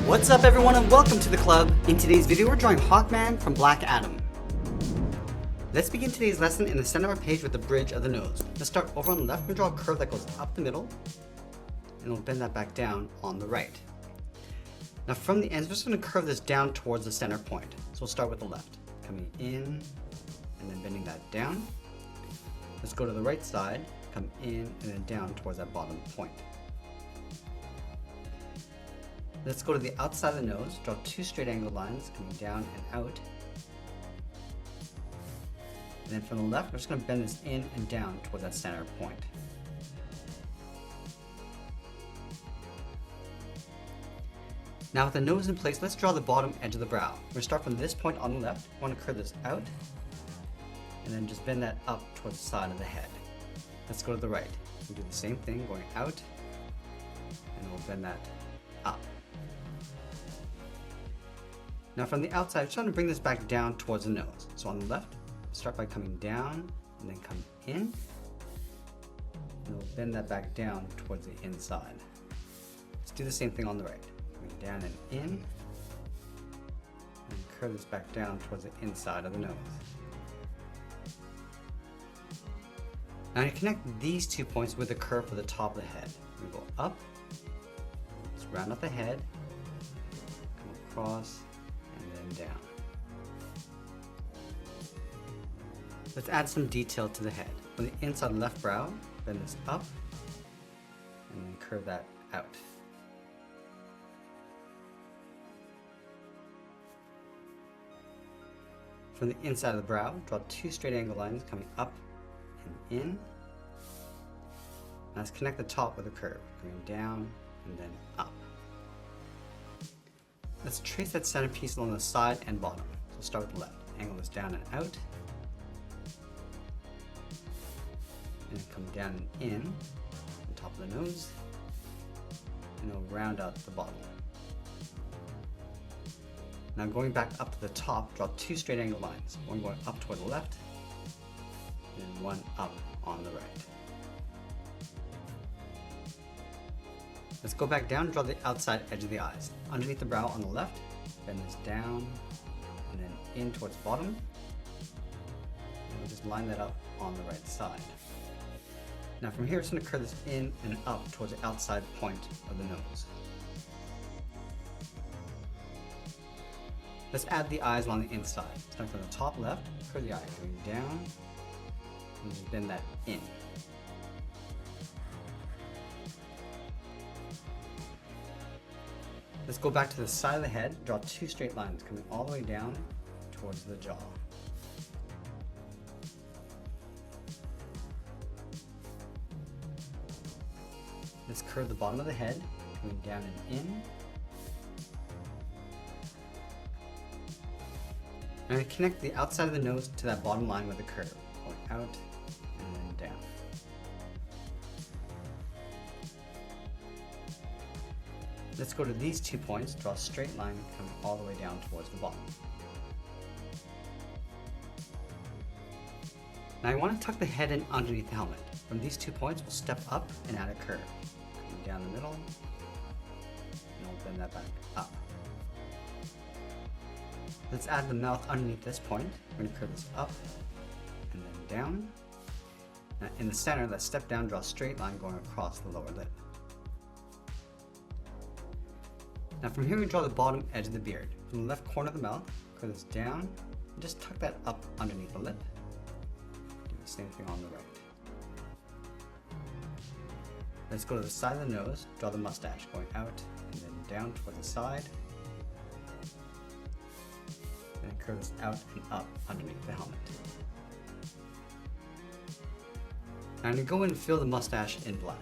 What's up everyone and welcome to the club. In today's video we're drawing Hawkman from Black Adam. Let's begin today's lesson in the center of our page with the bridge of the nose. Let's start over on the left and draw a curve that goes up the middle and we'll bend that back down on the right. Now from the ends we're just going to curve this down towards the center point. So we'll start with the left, coming in and then bending that down. Let's go to the right side, come in and then down towards that bottom point. Let's go to the outside of the nose, draw two straight angled lines coming down and out. And then from the left, we're just going to bend this in and down towards that center point. Now with the nose in place, let's draw the bottom edge of the brow. We're going to start from this point on the left. We want to curve this out and then just bend that up towards the side of the head. Let's go to the right. We'll do the same thing, going out and we'll bend that up. Now from the outside, I'm trying to bring this back down towards the nose. So on the left, start by coming down and then come in. And we'll bend that back down towards the inside. Let's do the same thing on the right. Coming down and in. And curve this back down towards the inside of the nose. Now you connect these 2 points with the curve for the top of the head. We go up, let's round up the head, come across, and then down. Let's add some detail to the head. On the inside left brow, bend this up, and then curve that out. From the inside of the brow, draw two straight angle lines coming up and in. Now let's connect the top with a curve, coming down and then up. Let's trace that center piece along the side and bottom. So start with the left, angle this down and out, and then come down and in, on top of the nose, and then round out the bottom. Now going back up to the top, draw two straight angle lines, one going up toward the left, and one up on the right. Let's go back down and draw the outside edge of the eyes. Underneath the brow on the left, bend this down and then in towards the bottom. And we'll just line that up on the right side. Now from here, it's going to curve this in and up towards the outside point of the nose. Let's add the eyes along the inside. Start from the top left, curve the eye going down, and just bend that in. Let's go back to the side of the head, draw two straight lines coming all the way down towards the jaw. Let's curve the bottom of the head, coming down and in. Now connect the outside of the nose to that bottom line with a curve, going out and then down. Let's go to these 2 points, draw a straight line coming all the way down towards the bottom. Now I want to tuck the head in underneath the helmet. From these 2 points, we'll step up and add a curve. Coming down the middle, and we'll bend that back up. Let's add the mouth underneath this point. We're going to curve this up and then down. Now in the center, let's step down, draw a straight line going across the lower lip. Now from here we draw the bottom edge of the beard. From the left corner of the mouth, curve this down, and just tuck that up underneath the lip. Do the same thing on the right. Let's go to the side of the nose, draw the mustache going out and then down toward the side. And curve this out and up underneath the helmet. Now I'm going to go in and fill the mustache in black.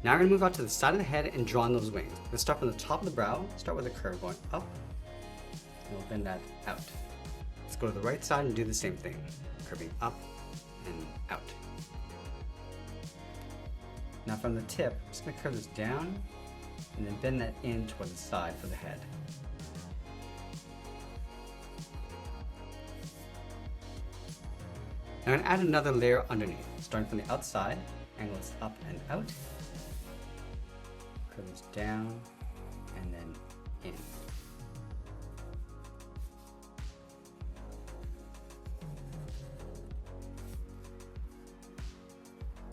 Now we're going to move out to the side of the head and draw on those wings. Let's start from the top of the brow, start with a curve going up, and we'll bend that out. Let's go to the right side and do the same thing, curving up and out. Now from the tip, I'm just going to curve this down and then bend that in toward the side for the head. Now I'm going to add another layer underneath, starting from the outside, angle this up and out, curve this down and then in.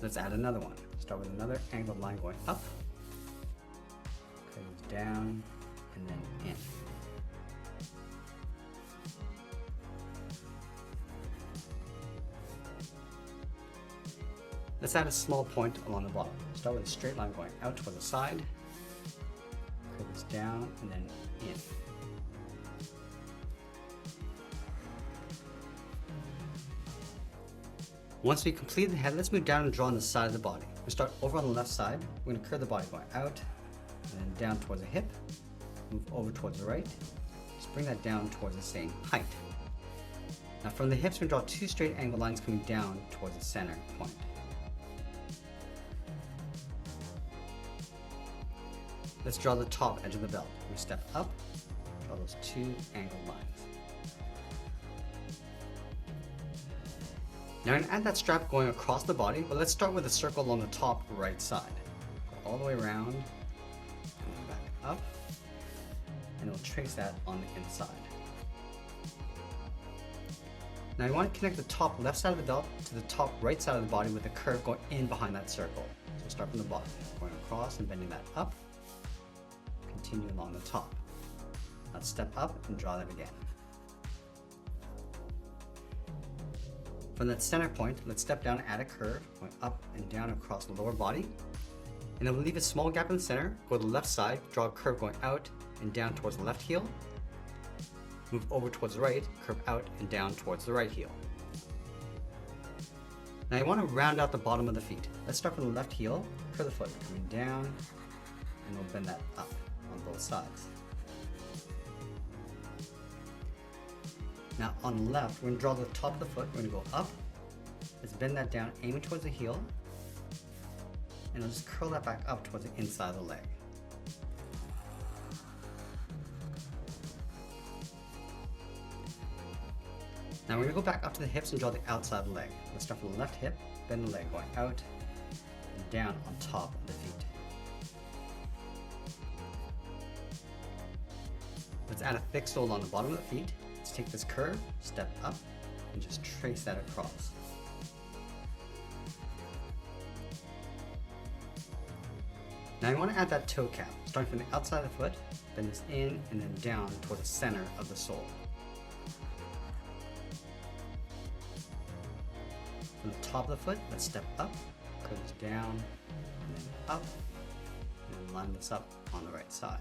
Let's add another one. Start with another angled line going up, curve this down and then in. Let's add a small point along the bottom. Start with a straight line going out toward the side, curve this down and then in. Once we complete the head, let's move down and draw on the side of the body. We start over on the left side. We're going to curve the body going out and then down towards the hip, move over towards the right. Just bring that down towards the same height. Now from the hips, we draw two straight angled lines coming down towards the center point. Let's draw the top edge of the belt. We step up, draw those two angled lines. Now I'm going to add that strap going across the body, but let's start with a circle along the top right side. Go all the way around, and then back up, and we'll trace that on the inside. Now you want to connect the top left side of the belt to the top right side of the body with a curve going in behind that circle. So start from the bottom, going across and bending that up, continue along the top. Now step up and draw that again. From that center point, let's step down and add a curve, going up and down across the lower body. And then we'll leave a small gap in the center, go to the left side, draw a curve going out and down towards the left heel. Move over towards the right, curve out and down towards the right heel. Now you want to round out the bottom of the feet. Let's start from the left heel, curve the foot, coming down, and we'll bend that up on both sides. Now on the left, we're going to draw the top of the foot, we're going to go up, let's bend that down, aiming towards the heel, and we'll just curl that back up towards the inside of the leg. Now we're going to go back up to the hips and draw the outside of the leg. Let's start from the left hip, bend the leg going out, and down on top of the feet. Let's add a thick sole on the bottom of the feet. Let's take this curve, step up, and just trace that across. Now you want to add that toe cap. Starting from the outside of the foot, bend this in and then down toward the center of the sole. From the top of the foot, let's step up, curve this down, and then up, and then line this up on the right side.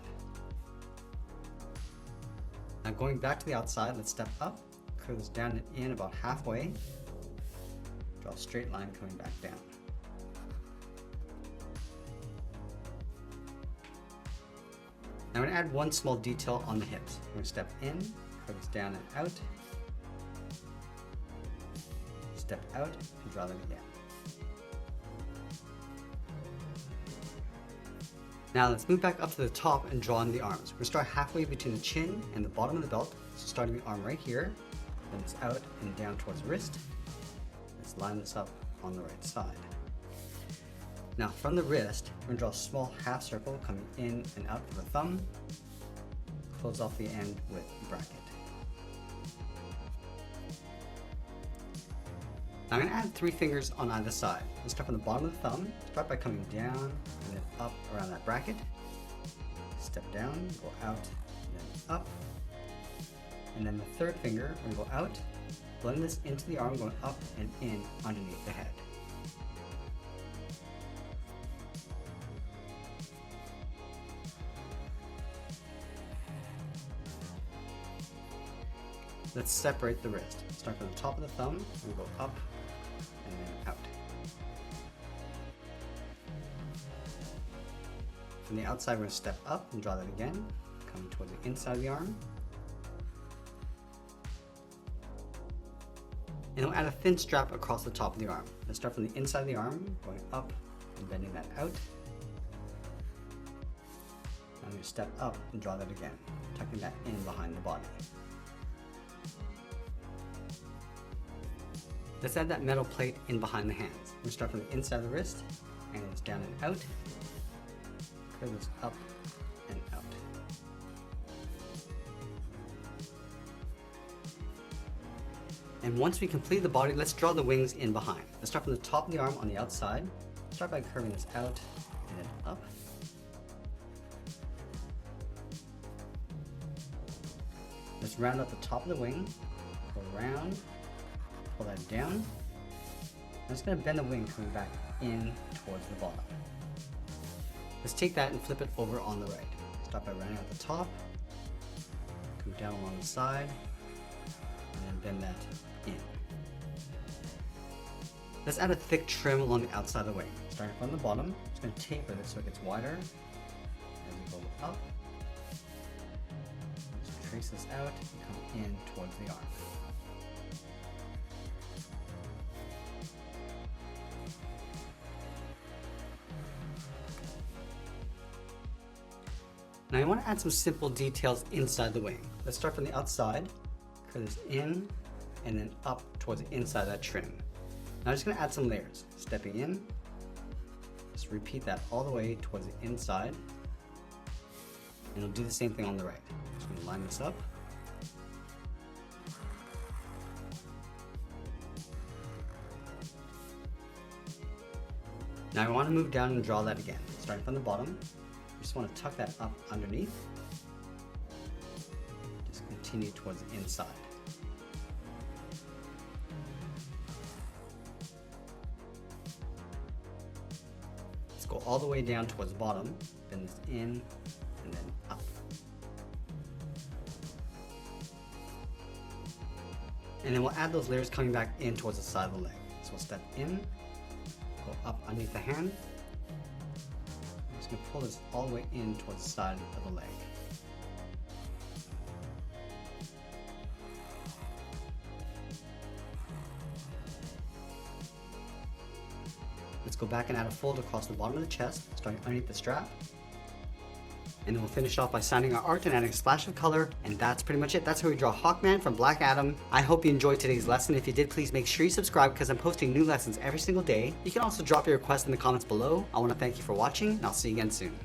Now going back to the outside, let's step up, curve this down and in about halfway, draw a straight line coming back down. Now I'm going to add one small detail on the hips. We're going to step in, curve this down and out, step out, and draw that again. Now let's move back up to the top and draw in the arms. We're going to start halfway between the chin and the bottom of the belt. So starting the arm right here, then it's out and down towards the wrist. Let's line this up on the right side. Now from the wrist, we're going to draw a small half circle coming in and out for the thumb. Close off the end with a bracket. Now I'm going to add 3 fingers on either side. Let's start from the bottom of the thumb. Start by coming down and then up around that bracket. Step down, go out, and then up. And then the third finger, we're going to go out, blend this into the arm, going up and in underneath the head. Let's separate the wrist. Start from the top of the thumb and go up and then out. From the outside, we're going to step up and draw that again, coming towards the inside of the arm. And we'll add a thin strap across the top of the arm. Let's start from the inside of the arm, going up and bending that out. I'm going to step up and draw that again, tucking that in behind the body. Let's add that metal plate in behind the hands. We'll start from the inside of the wrist, and it's down and out. Curve this up and out. And once we complete the body, let's draw the wings in behind. Let's start from the top of the arm on the outside. Start by curving this out and then up. Let's round up the top of the wing, go around, pull that down. I'm just going to bend the wing coming back in towards the bottom. Let's take that and flip it over on the right. Start by rounding out the top, come down along the side, and then bend that in. Let's add a thick trim along the outside of the wing. Starting from the bottom, just going to taper this so it gets wider as we go up. Just trace this out and come in towards the arm. Now I want to add some simple details inside the wing. Let's start from the outside, curve this in, and then up towards the inside of that trim. Now I'm just going to add some layers. Stepping in, just repeat that all the way towards the inside, and we'll do the same thing on the right. Just going to line this up. Now I want to move down and draw that again. Starting from the bottom, you just want to tuck that up underneath. Just continue towards the inside. Let's go all the way down towards the bottom, bend this in, and then up. And then we'll add those layers coming back in towards the side of the leg. So we'll step in, go up underneath the hand. I'm just going to pull this all the way in towards the side of the leg. Let's go back and add a fold across the bottom of the chest, starting underneath the strap. And then we'll finish off by signing our art and adding a splash of color, and that's pretty much it. That's how we draw Hawkman from Black Adam. I hope you enjoyed today's lesson. If you did, please make sure you subscribe because I'm posting new lessons every single day. You can also drop your request in the comments below. I want to thank you for watching, and I'll see you again soon.